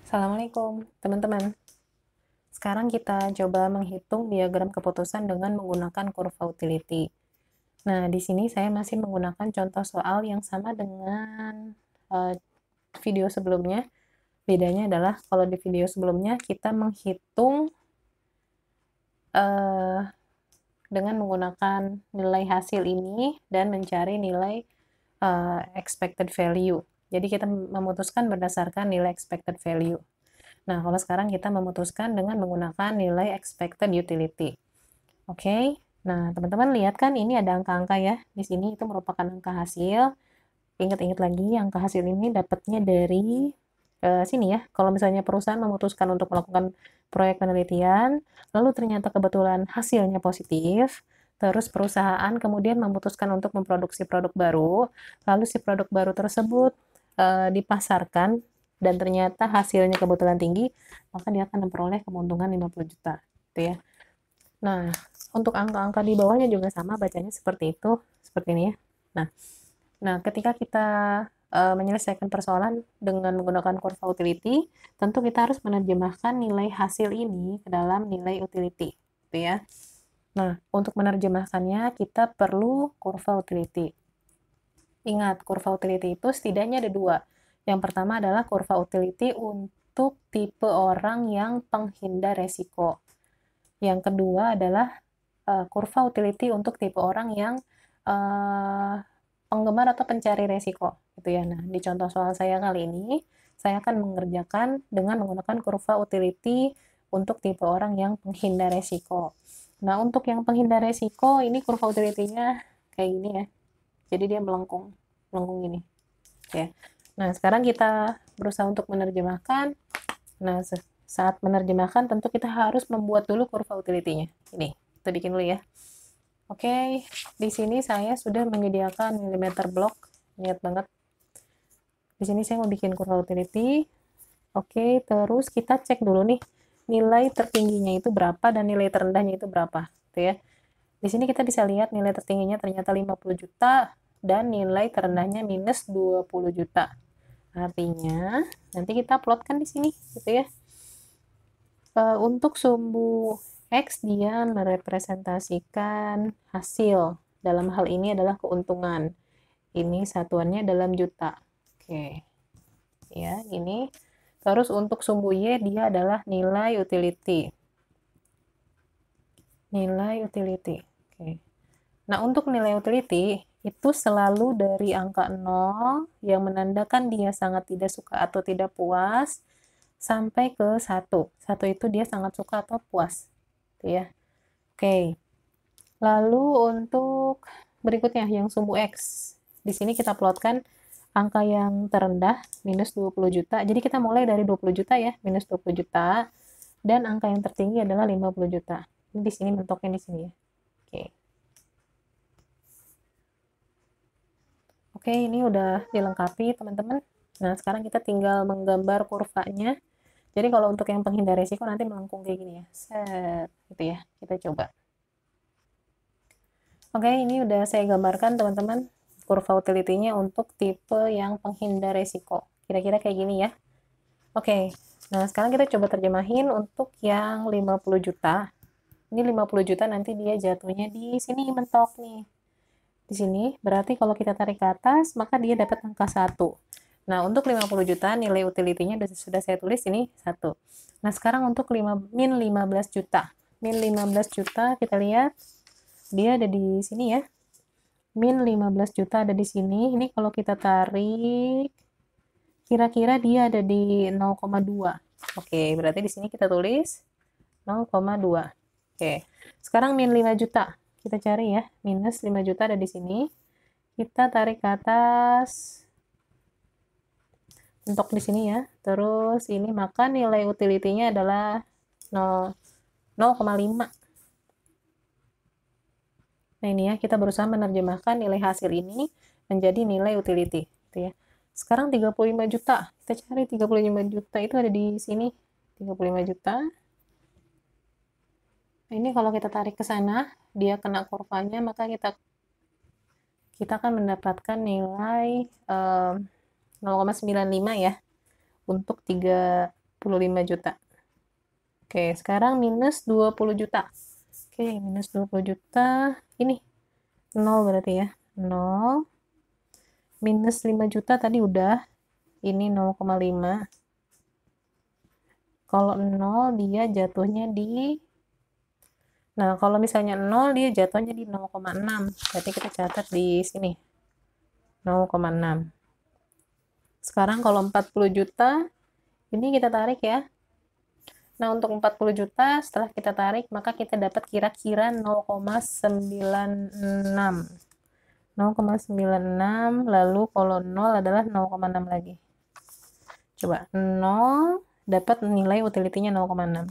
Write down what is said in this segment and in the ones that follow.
Assalamualaikum, teman-teman. Sekarang kita coba menghitung diagram keputusan dengan menggunakan kurva utility. Nah, di sini saya masih menggunakan contoh soal yang sama dengan video sebelumnya. Bedanya adalah kalau di video sebelumnya kita menghitung uh, dengan menggunakan nilai hasil ini dan mencari nilai expected value. Jadi kita memutuskan berdasarkan nilai expected value. Nah, kalau sekarang kita memutuskan dengan menggunakan nilai expected utility. Oke, nah teman-teman lihat kan ini ada angka-angka ya. Di sini itu merupakan angka hasil. Ingat-ingat lagi, angka hasil ini dapatnya dari sini ya. Kalau misalnya perusahaan memutuskan untuk melakukan proyek penelitian, lalu ternyata kebetulan hasilnya positif, terus perusahaan kemudian memutuskan untuk memproduksi produk baru, lalu si produk baru tersebut dipasarkan dan ternyata hasilnya kebetulan tinggi, maka dia akan memperoleh keuntungan 50 juta, gitu ya. Nah, untuk angka-angka di bawahnya juga sama, bacanya seperti itu, seperti ini ya. Nah, ketika kita menyelesaikan persoalan dengan menggunakan kurva utility, tentu kita harus menerjemahkan nilai hasil ini ke dalam nilai utility, gitu ya. Nah, untuk menerjemahkannya kita perlu kurva utility. Ingat, kurva utility itu setidaknya ada dua. Yang pertama adalah kurva utility untuk tipe orang yang penghindar resiko. Yang kedua adalah kurva utility untuk tipe orang yang uh, penggemar atau pencari resiko, gitu ya. Nah, di contoh soal saya kali ini, saya akan mengerjakan dengan menggunakan kurva utility untuk tipe orang yang penghindar resiko. Nah, untuk yang penghindar resiko, ini kurva utility-nya kayak gini ya. Jadi dia melengkung, melengkung gini. Ya. Nah, sekarang kita berusaha untuk menerjemahkan. Nah, saat menerjemahkan tentu kita harus membuat dulu kurva utility-nya. Ini, kita bikin dulu ya. Oke, di sini saya sudah menyediakan milimeter block. Lihat banget. Di sini saya mau bikin kurva utility. Oke, terus kita cek dulu nih nilai tertingginya itu berapa dan nilai terendahnya itu berapa, gitu ya. Di sini kita bisa lihat nilai tertingginya ternyata 50 juta dan nilai terendahnya minus 20 juta. Artinya, nanti kita plotkan di sini, gitu ya. Untuk sumbu X dia merepresentasikan hasil. Dalam hal ini adalah keuntungan. Ini satuannya dalam juta. Oke. Ya, ini. Terus untuk sumbu Y dia adalah nilai utility. Nilai utility. Oke. Nah, untuk nilai utility itu selalu dari angka 0 yang menandakan dia sangat tidak suka atau tidak puas sampai ke 1. 1 itu dia sangat suka atau puas. Gitu ya. Oke. Lalu untuk berikutnya yang sumbu X. Di sini kita plotkan angka yang terendah minus 20 juta. Jadi kita mulai dari 20 juta ya, minus 20 juta. Dan angka yang tertinggi adalah 50 juta. Ini di sini mentoknya di sini ya. Oke. Oke, ini udah dilengkapi teman-teman. Nah, sekarang kita tinggal menggambar kurvanya. Jadi kalau untuk yang penghindar resiko nanti melengkung kayak gini ya. Set, gitu ya. Kita coba. Oke, ini udah saya gambarkan teman-teman kurva utility-nya untuk tipe yang penghindar resiko. Kira-kira kayak gini ya. Oke, nah sekarang kita coba terjemahin untuk yang 50 juta. Ini 50 juta nanti dia jatuhnya di sini mentok nih. Di sini berarti kalau kita tarik ke atas, maka dia dapat angka 1. Nah, untuk 50 juta nilai utility-nya sudah saya tulis ini 1. Nah, sekarang untuk min 15 juta. Min 15 juta kita lihat dia ada di sini ya. Min 15 juta ada di sini. Ini kalau kita tarik kira-kira dia ada di 0,2. Oke, berarti di sini kita tulis 0,2. Oke. Sekarang min 5 juta. Kita cari ya. Minus 5 juta ada di sini. Kita tarik ke atas. Untuk di sini ya. Terus ini maka nilai utility-nya adalah 0,5. Nah, ini ya, kita berusaha menerjemahkan nilai hasil ini menjadi nilai utility, gitu ya. Sekarang 35 juta. Kita cari 35 juta itu ada di sini. 35 juta. Nah, ini kalau kita tarik ke sana, dia kena kurvanya, maka kita akan mendapatkan nilai 0,95 ya untuk 3 juta. Oke, sekarang minus 20 juta. Oke, minus 20 juta. Ini 0 berarti ya. 0. Minus 5 juta tadi udah. Ini 0,5. Kalau 0 dia jatuhnya di, nah kalau misalnya 0 dia jatuhnya di 0,6. Berarti kita catat di sini 0,6. Sekarang kalau 40 juta ini kita tarik ya. Nah, untuk 40 juta setelah kita tarik maka kita dapat kira-kira 0,96. 0,96, lalu kalau 0 adalah 0,6 lagi. Coba 0 dapat nilai utility-nya 0,6.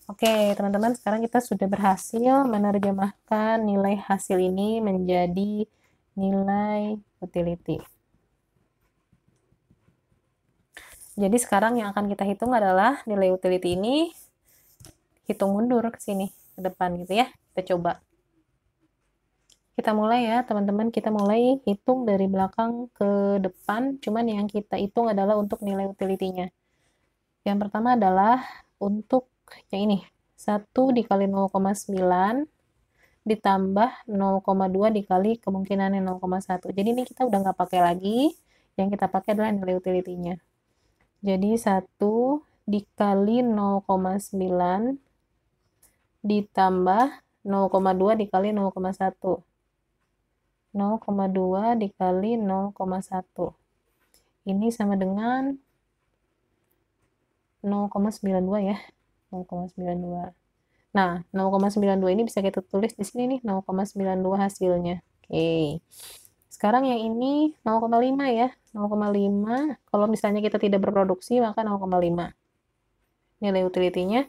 Oke, teman-teman, sekarang kita sudah berhasil menerjemahkan nilai hasil ini menjadi nilai utility. Jadi sekarang yang akan kita hitung adalah nilai utility ini, hitung mundur ke sini, ke depan gitu ya. Kita coba. Kita mulai ya, teman-teman, kita mulai hitung dari belakang ke depan, cuman yang kita hitung adalah untuk nilai utility-nya. Yang pertama adalah untuk yang ini, 1 dikali 0,9 ditambah 0,2 dikali kemungkinannya 0,1. Jadi ini kita udah nggak pakai lagi, yang kita pakai adalah nilai utility-nya. Jadi 1 dikali 0,9 ditambah 0,2 dikali 0,1. 0,2 dikali 0,1. Ini sama dengan 0,92 ya. 0,92. Nah, 0,92 ini bisa kita tulis di sini nih, 0,92 hasilnya. Oke. Sekarang yang ini 0,5 ya. 0,5. Kalau misalnya kita tidak berproduksi, maka 0,5. Nilai utility-nya.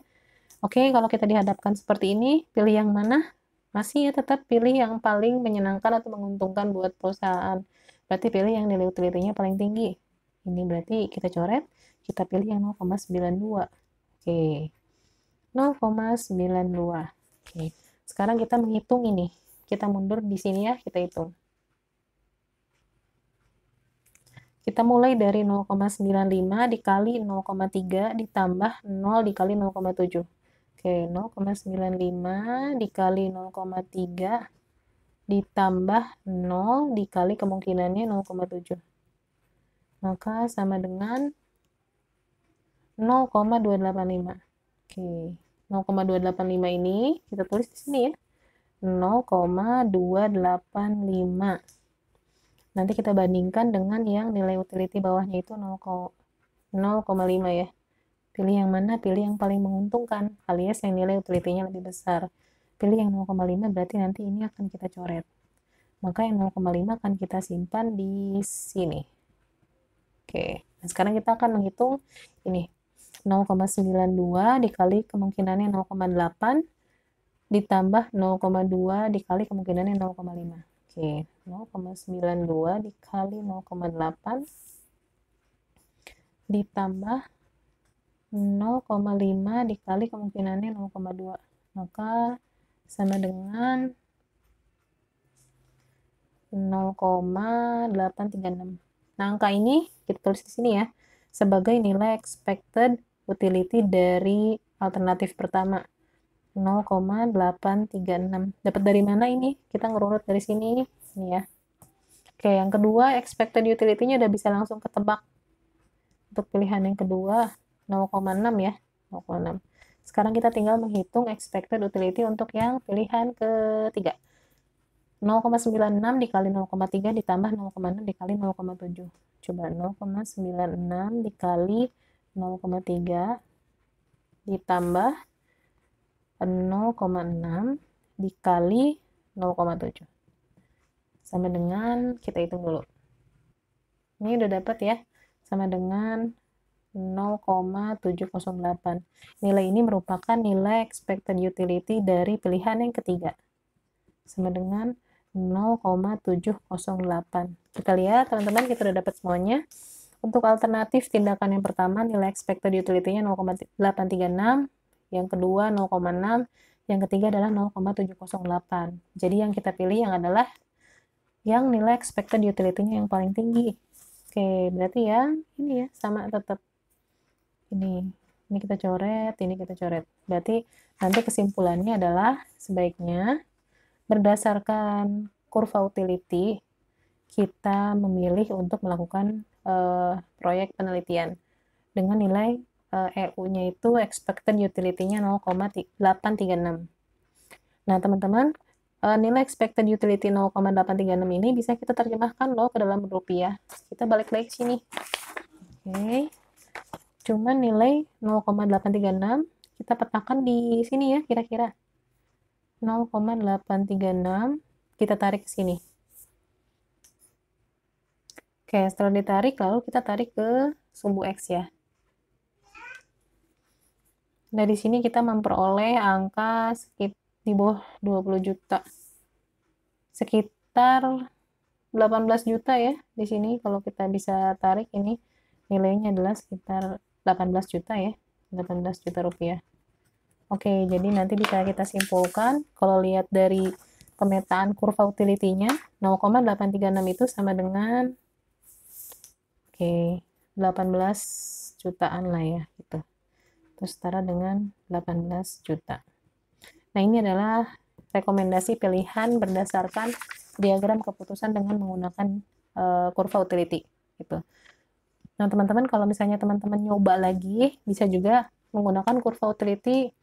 Oke, kalau kita dihadapkan seperti ini, pilih yang mana? Masih ya tetap pilih yang paling menyenangkan atau menguntungkan buat perusahaan. Berarti pilih yang nilai utility-nya paling tinggi. Ini berarti kita coret, kita pilih yang 0,92. Oke. 0,92. Oke. Sekarang kita menghitung ini. Kita mundur di sini ya, kita hitung. Kita mulai dari 0,95 dikali 0,3 ditambah 0 dikali 0,7. Oke, 0,95 dikali 0,3 ditambah 0 dikali kemungkinannya 0,7. Maka sama dengan 0,285. Oke, 0,285 ini kita tulis di sini ya. 0,285. Nanti kita bandingkan dengan yang nilai utility bawahnya itu 0,5 ya. Pilih yang mana? Pilih yang paling menguntungkan, alias yang nilai utility-nya lebih besar. Pilih yang 0,5 berarti nanti ini akan kita coret. Maka yang 0,5 akan kita simpan di sini. Oke, nah sekarang kita akan menghitung ini. 0,92 dikali kemungkinannya 0,8 ditambah 0,2 dikali kemungkinannya 0,5. Oke, 0,92 dikali 0,8 ditambah 0,5 dikali kemungkinannya 0,2. Maka sama dengan 0,836. Nah, angka ini kita tulis di sini ya, sebagai nilai expected utility dari alternatif pertama. 0,836. Dapat dari mana ini? Kita ngerunut dari sini. Ini ya. Oke, yang kedua, expected utility-nya udah bisa langsung ketebak. Untuk pilihan yang kedua, 0,6 ya. 0,6. Sekarang kita tinggal menghitung expected utility untuk yang pilihan ketiga. 0,96 dikali 0,3 ditambah 0,6 dikali 0,7. Coba 0,96 dikali 0,3 ditambah 0,6 dikali 0,7. Sama dengan, kita hitung dulu. Ini udah dapat ya. Sama dengan 0,708. Nilai ini merupakan nilai expected utility dari pilihan yang ketiga. Sama dengan 0,708. Kita lihat teman-teman, kita udah dapat semuanya. Untuk alternatif tindakan yang pertama, nilai expected utility-nya 0,836, yang kedua 0,6, yang ketiga adalah 0,708. Jadi yang kita pilih yang adalah yang nilai expected utility-nya yang paling tinggi. Oke, berarti ya ini ya sama tetap ini Ini kita coret, ini kita coret. Berarti nanti kesimpulannya adalah sebaiknya berdasarkan kurva utility kita memilih untuk melakukan proyek penelitian dengan nilai EU-nya itu expected utility-nya 0,836. Nah, teman-teman, nilai expected utility 0,836 ini bisa kita terjemahkan loh ke dalam rupiah. Kita balik lagi ke sini. Oke. Cuman nilai 0,836 kita petakan di sini ya, kira-kira. 0,836 kita tarik ke sini. Oke, setelah ditarik, lalu kita tarik ke sumbu X ya. Nah, di sini kita memperoleh angka di bawah 20 juta. Sekitar 18 juta ya di sini kalau kita bisa tarik ini nilainya adalah sekitar 18 juta ya. 18 juta rupiah. Oke, jadi nanti bisa kita simpulkan kalau lihat dari pemetaan kurva utility-nya 0,836 itu sama dengan 18 jutaan lah ya gitu. Terus setara dengan 18 juta. Nah, ini adalah rekomendasi pilihan berdasarkan diagram keputusan dengan menggunakan kurva utility gitu. Nah, teman-teman kalau misalnya teman-teman nyoba lagi bisa juga menggunakan kurva utility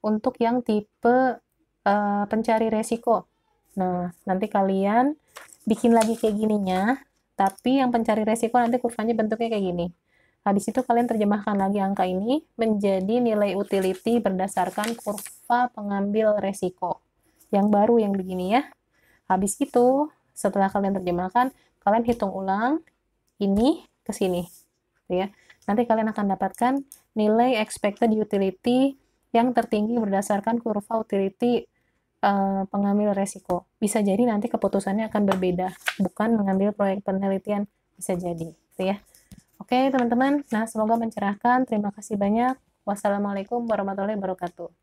untuk yang tipe pencari resiko. Nah, nanti kalian bikin lagi kayak gininya, tapi yang pencari resiko nanti kurvanya bentuknya kayak gini. Habis itu kalian terjemahkan lagi angka ini menjadi nilai utility berdasarkan kurva pengambil resiko. Yang baru yang begini ya. Habis itu, setelah kalian terjemahkan, kalian hitung ulang ini ke sini. Ya. Nanti kalian akan dapatkan nilai expected utility yang tertinggi berdasarkan kurva utility pengambil resiko. Bisa jadi nanti keputusannya akan berbeda, bukan mengambil proyek penelitian, bisa jadi, gitu ya. Oke, teman-teman. Nah, semoga mencerahkan. Terima kasih banyak. Wassalamualaikum warahmatullahi wabarakatuh.